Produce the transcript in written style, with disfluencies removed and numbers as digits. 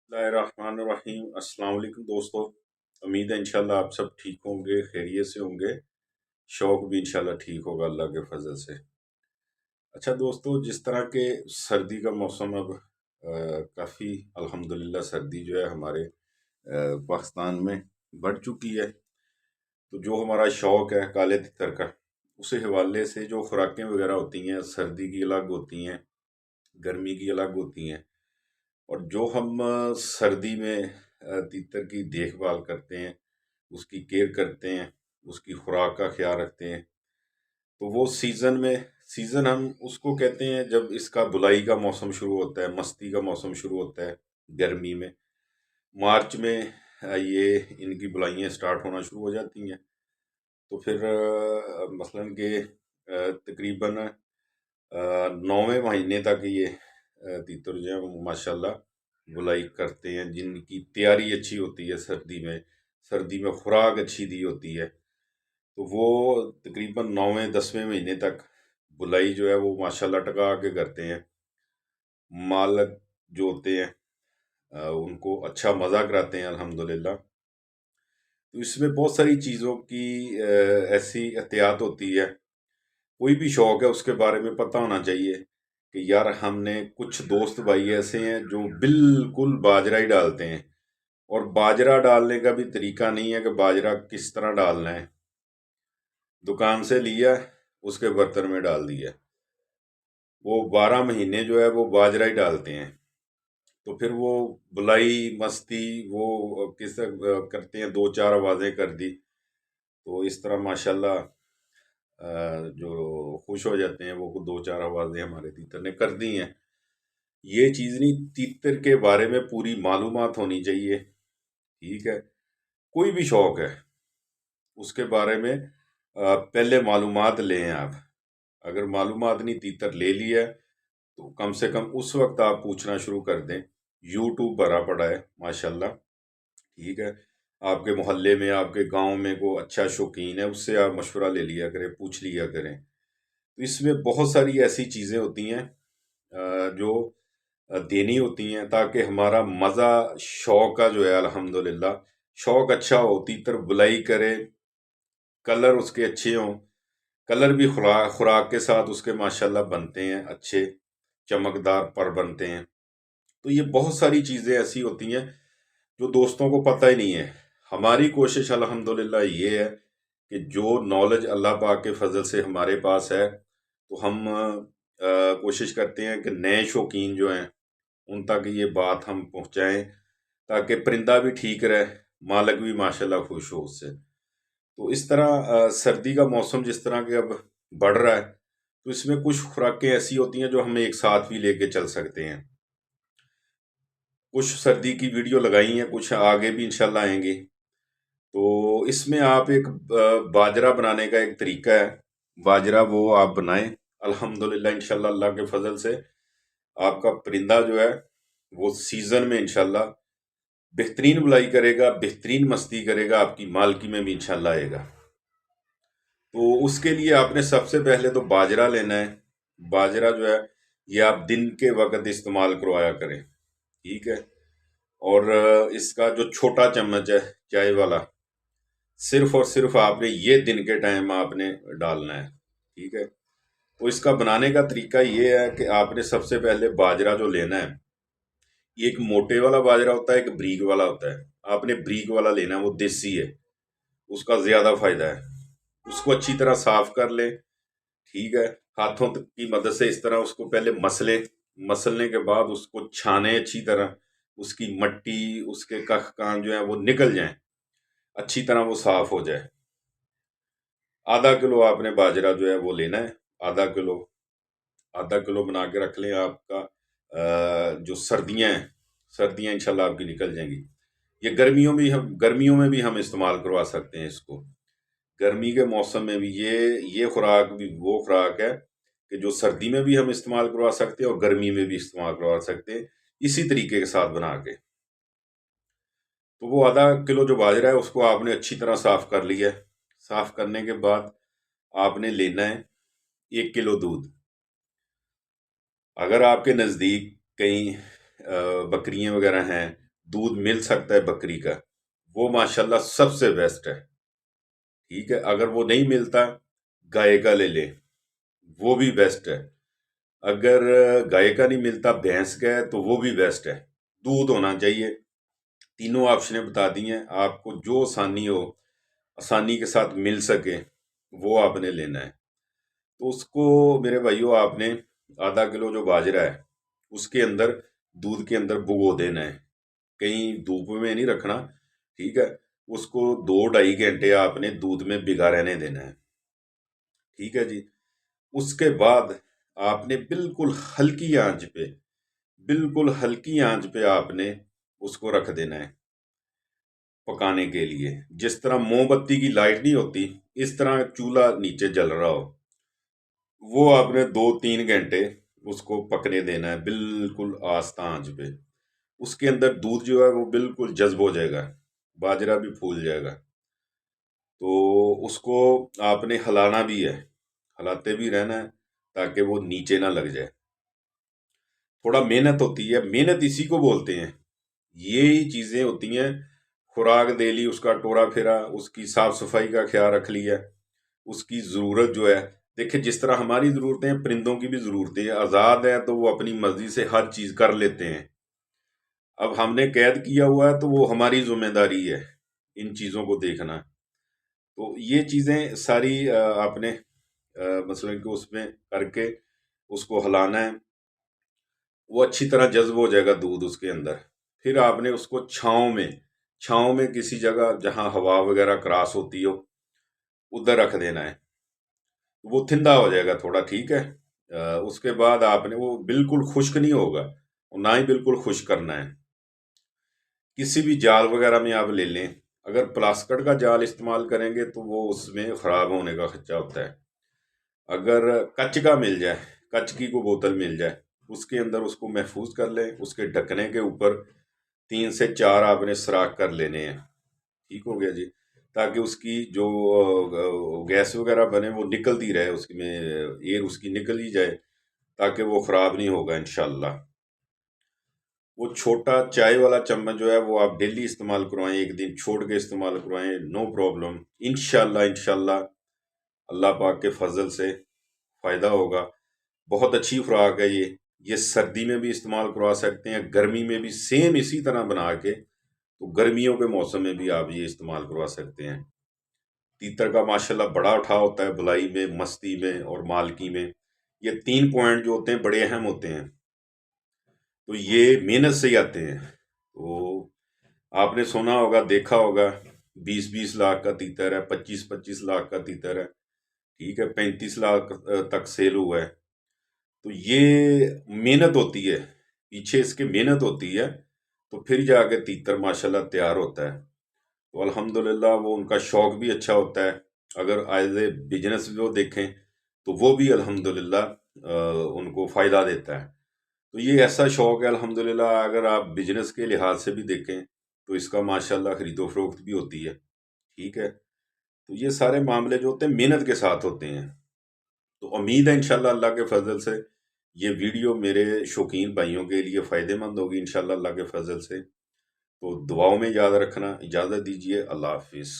बिस्मिल्लाहिर्रहमानिर्रहीम। अस्सलाम वालेकुम दोस्तों। उम्मीद है इंशाल्लाह आप सब ठीक होंगे, खैरियत से होंगे। शौक भी इंशाल्लाह ठीक होगा अल्लाह के फजल से। अच्छा दोस्तों, जिस तरह के सर्दी का मौसम अब काफ़ी अल्हम्दुलिल्लाह सर्दी जो है हमारे पाकिस्तान में बढ़ चुकी है। तो जो हमारा शौक है काले तितर का, उस हवाले से जो खुराकें वगैरह होती हैं सर्दी की अलग होती हैं, गर्मी की अलग होती हैं। और जो हम सर्दी में तीतर की देखभाल करते हैं, उसकी केयर करते हैं, उसकी खुराक का ख्याल रखते हैं, तो वो सीज़न हम उसको कहते हैं जब इसका बुलाई का मौसम शुरू होता है, मस्ती का मौसम शुरू होता है गर्मी में। मार्च में ये इनकी बुलाइयाँ स्टार्ट होना शुरू हो जाती हैं। तो फिर मसलन कि तकरीबन 9वें महीने तक ये तीतर जो है वो माशाल्लाह बुलाई करते हैं, जिनकी तैयारी अच्छी होती है सर्दी में खुराक अच्छी दी होती है। तो वो तकरीबन 9वें 10वें महीने तक बुलाई जो है वो माशाल्लाह टका के करते हैं। मालक जो होते हैं उनको अच्छा मज़ा कराते हैं अल्हम्दुलिल्लाह। तो इसमें बहुत सारी चीज़ों की ऐसी एहतियात होती है। कोई भी शौक है उसके बारे में पता होना चाहिए कि यार हमने कुछ दोस्त भाई ऐसे हैं जो बिल्कुल बाजरा ही डालते हैं, और बाजरा डालने का भी तरीका नहीं है कि बाजरा किस तरह डालना है। दुकान से लिया, उसके बर्तन में डाल दिया। वो 12 महीने जो है वो बाजरा ही डालते हैं। तो फिर वो बुलाई मस्ती वो किस करते हैं, दो चार आवाज़ें कर दी, तो इस तरह माशाल्लाह जो खुश हो जाते हैं वो दो चार आवाज़ें हमारे तीतर ने कर दी हैं। ये चीज़ नहीं, तीतर के बारे में पूरी मालूमात होनी चाहिए। ठीक है, कोई भी शौक है उसके बारे में पहले मालूमात लें आप। अगर मालूमात नहीं तीतर ले लिया है, तो कम से कम उस वक्त आप पूछना शुरू कर दें। यूट्यूब भरा पड़ा है माशाल्लाह। ठीक है, आपके मोहल्ले में आपके गांव में को अच्छा शौकीन है, उससे आप मशवरा ले लिया करें, पूछ लिया करें। तो इसमें बहुत सारी ऐसी चीज़ें होती हैं जो देनी होती हैं ताकि हमारा मज़ा शौक का जो है अल्हम्दुलिल्लाह शौक अच्छा हो, तीतर बुलाई करे, कलर उसके अच्छे हों। कलर भी खुराक के साथ उसके माशाल्लाह बनते हैं, अच्छे चमकदार पर बनते हैं। तो ये बहुत सारी चीज़ें ऐसी होती हैं जो दोस्तों को पता ही नहीं है। हमारी कोशिश अल्हम्दुलिल्लाह ये है कि जो नॉलेज अल्लाह पाक के फजल से हमारे पास है, तो हम कोशिश करते हैं कि नए शौकीन जो हैं उन तक ये बात हम पहुंचाएं, ताकि परिंदा भी ठीक रहे, मालिक भी माशाल्लाह खुश हो उससे। तो इस तरह सर्दी का मौसम जिस तरह के अब बढ़ रहा है, तो इसमें कुछ खुराकें ऐसी होती हैं जो हम एक साथ भी लेके चल सकते हैं। कुछ सर्दी की वीडियो लगाई हैं, कुछ आगे भी इंशाल्लाह आएंगी। तो इसमें आप एक बाजरा बनाने का एक तरीका है। बाजरा वो आप बनाएं, अल्हम्दुलिल्लाह इंशाल्लाह अल्लाह के फजल से आपका परिंदा जो है वो सीजन में इंशाल्लाह बेहतरीन बुलाई करेगा, बेहतरीन मस्ती करेगा, आपकी मालकी में भी इंशाल्लाह आएगा। तो उसके लिए आपने सबसे पहले तो बाजरा लेना है। बाजरा जो है ये आप दिन के वक्त इस्तेमाल करवाया करें। ठीक है, और इसका जो छोटा चम्मच है चाय वाला, सिर्फ और सिर्फ आपने ये दिन के टाइम आपने डालना है। ठीक है, तो इसका बनाने का तरीका ये है कि आपने सबसे पहले बाजरा जो लेना है, ये एक मोटे वाला बाजरा होता है, एक ब्रीक वाला होता है। आपने ब्रीक वाला लेना है, वो देसी है, उसका ज्यादा फायदा है। उसको अच्छी तरह साफ कर लें। ठीक है, हाथों की मदद से इस तरह उसको पहले मसलें। मसलने के बाद उसको छाने अच्छी तरह, उसकी मट्टी उसके कख कान जो है वो निकल जाए, अच्छी तरह वो साफ हो जाए। आधा किलो आपने बाजरा जो है वो लेना है। आधा किलो, आधा किलो बना के रख लें। आपका जो सर्दियां हैं, सर्दियां इंशाल्लाह आपकी निकल जाएंगी। ये गर्मियों में भी हम इस्तेमाल करवा सकते हैं इसको। गर्मी के मौसम में भी ये खुराक भी वो खुराक है कि जो सर्दी में भी हम इस्तेमाल करवा सकते हैं और गर्मी में भी इस्तेमाल करवा सकते हैं, इसी तरीके के साथ बना के। तो वो आधा किलो जो बाजरा है उसको आपने अच्छी तरह साफ कर लिया है। साफ करने के बाद आपने लेना है 1 किलो दूध। अगर आपके नज़दीक कहीं बकरियां वगैरह हैं, دودھ مل سکتا ہے بکری کا، وہ ماشاءاللہ سب سے بیسٹ ہے، ٹھیک ہے۔ اگر وہ نہیں ملتا گائے کا لے لیں، وہ بھی بیسٹ ہے۔ اگر گائے کا نہیں ملتا بھینس کا ہے تو وہ بھی بیسٹ ہے، دودھ ہونا چاہیے۔ تینوں آپشنیں بتا دی ہیں، آپ کو جو آسانی ہو، آسانی کے ساتھ مل سکے، وہ آپ نے لینا ہے۔ تو اس کو میرے بھائیو آپ نے آدھا کلو جو باجرہ ہے اس کے اندر دودھ کے اندر بھگو دینا ہے، کہیں دھوپ میں نہیں رکھنا، ٹھیک ہے۔ اس کو 2-2.5 گھنٹے آپ نے دودھ میں بھگا رہنے دینا ہے، ٹھیک ہے جی۔ اس کے بعد آپ نے بالکل ہلکی آنچ پہ، بالکل ہلکی آنچ پہ آپ نے اس کو رکھ دینا ہے پکانے کے لیے، جس طرح موم بتی کی لائٹ نہیں ہوتی اس طرح چولہا نیچے جل رہا ہو، وہ آپ نے 2-3 گھنٹے اس کو پکنے دینا ہے بالکل آستہ آنچ پہ۔ اس کے اندر دودھ جو ہے وہ بالکل جذب ہو جائے گا، باجرہ بھی پھول جائے گا، تو اس کو آپ نے ہلانا بھی ہے، ہلاتے بھی رہنا ہے تاکہ وہ نیچے نہ لگ جائے۔ تھوڑا محنت ہوتی ہے، محنت اسی کو بولتے ہیں، یہی چیزیں ہوتی ہیں۔ خوراک دے لی، اس کا ٹورا پھرا، اس کی صاف صفائی کا خیال رکھ لیا، اس کی ضرورت جو ہے، دیکھیں جس طرح ہماری ضرورتیں ہیں پرندوں کی بھی ضرورتیں ہیں، آزاد ہے تو وہ اپنی مرضی سے ہر چیز کر لیتے ہیں۔ اب ہم نے قید کیا ہوا ہے تو وہ ہماری ذمہ داری ہے ان چیزوں کو دیکھنا۔ تو یہ چیزیں ساری آپ نے مثلا کہ اس میں کر کے اس کو ہلانا ہے، وہ اچھی طرح جذب ہو جائے گا دودھ اس کے اندر۔ پھر آپ نے اس کو چھاؤں میں کسی جگہ جہاں ہوا وغیرہ کراس ہوتی ہو ادھر رکھ دینا ہے، وہ ٹھنڈا ہو جائے گا تھوڑا، ٹھیک ہے۔ اس کے بعد آپ نے وہ بالکل خشک نہیں ہوگا، نہ ہی بالکل خشک کرنا ہے۔ کسی بھی جال وغیرہ میں آپ لے لیں، اگر پلاسکٹ کا جال استعمال کریں گے تو وہ اس میں خراب ہونے کا خدشہ ہوتا ہے۔ اگر کچ کا مل جائے، کچ کی کو بوتل مل جائے، اس کے اندر اس کو محفوظ کر لیں، اس کے ڈھکنے کے اوپر 3 سے 4 آپ نے سراخ کر لینے ہیں، ٹھیک ہو گیا جی، تاکہ اس کی جو گیس وغیرہ بنے وہ نکلتی رہے، اس میں ایئر اس کی نکل ہی جائے، تاکہ وہ خراب نہیں ہوگا انشاءاللہ۔ وہ چھوٹا چائے والا چمچ جو ہے وہ آپ ڈیلی استعمال کروائیں، ایک دن چھوڑ کے استعمال کروائیں، نو پرابلم، انشاءاللہ اللہ پاک کے فضل سے فائدہ ہوگا۔ بہت اچھی خوراک ہے یہ سردی میں بھی استعمال کروا سکتے ہیں، گرمی میں بھی سیم اسی طرح بنا کے، تو گرمیوں کے موسم میں بھی آپ یہ استعمال کروا سکتے ہیں۔ تیتر کا ماشاءاللہ بڑا اٹھا ہوتا ہے بلائی میں، مستی میں اور مالکی میں، یہ 3 پوائنٹ جو ہوتے ہیں بڑے اہم ہوتے ہیں، تو یہ محنت سے ہی آتے ہیں۔ تو آپ نے سنا ہوگا، دیکھا ہوگا، 20-20 لاکھ کا تیتر ہے، 25-25 لاکھ کا تیتر ہے، ٹھیک ہے، 35 لاکھ تک سیل ہوا ہے۔ تو یہ محنت ہوتی ہے، پیچھے اس کے محنت ہوتی ہے، تو پھر جا کے تیتر ماشاءاللہ تیار ہوتا ہے۔ تو الحمدللہ وہ ان کا شوق بھی اچھا ہوتا ہے، اگر ایز اے بزنس بھی وہ دیکھیں تو وہ بھی الحمدللہ ان کو فائدہ دیتا ہے۔ تو یہ ایسا شوق ہے الحمدللہ، اگر آپ بزنس کے لحاظ سے بھی دیکھیں تو اس کا ماشاءاللہ خرید و فروخت بھی ہوتی ہے، ٹھیک ہے۔ تو یہ سارے معاملے جو ہوتے ہیں محنت کے ساتھ ہوتے ہیں۔ تو امید ہے انشاءاللہ اللہ کے فضل سے یہ ویڈیو میرے شوقین بھائیوں کے لیے فائدہ مند ہوگی انشاءاللہ اللہ کے فضل سے۔ تو دعاؤں میں یاد رکھنا، اجازت دیجیے، اللہ حافظ۔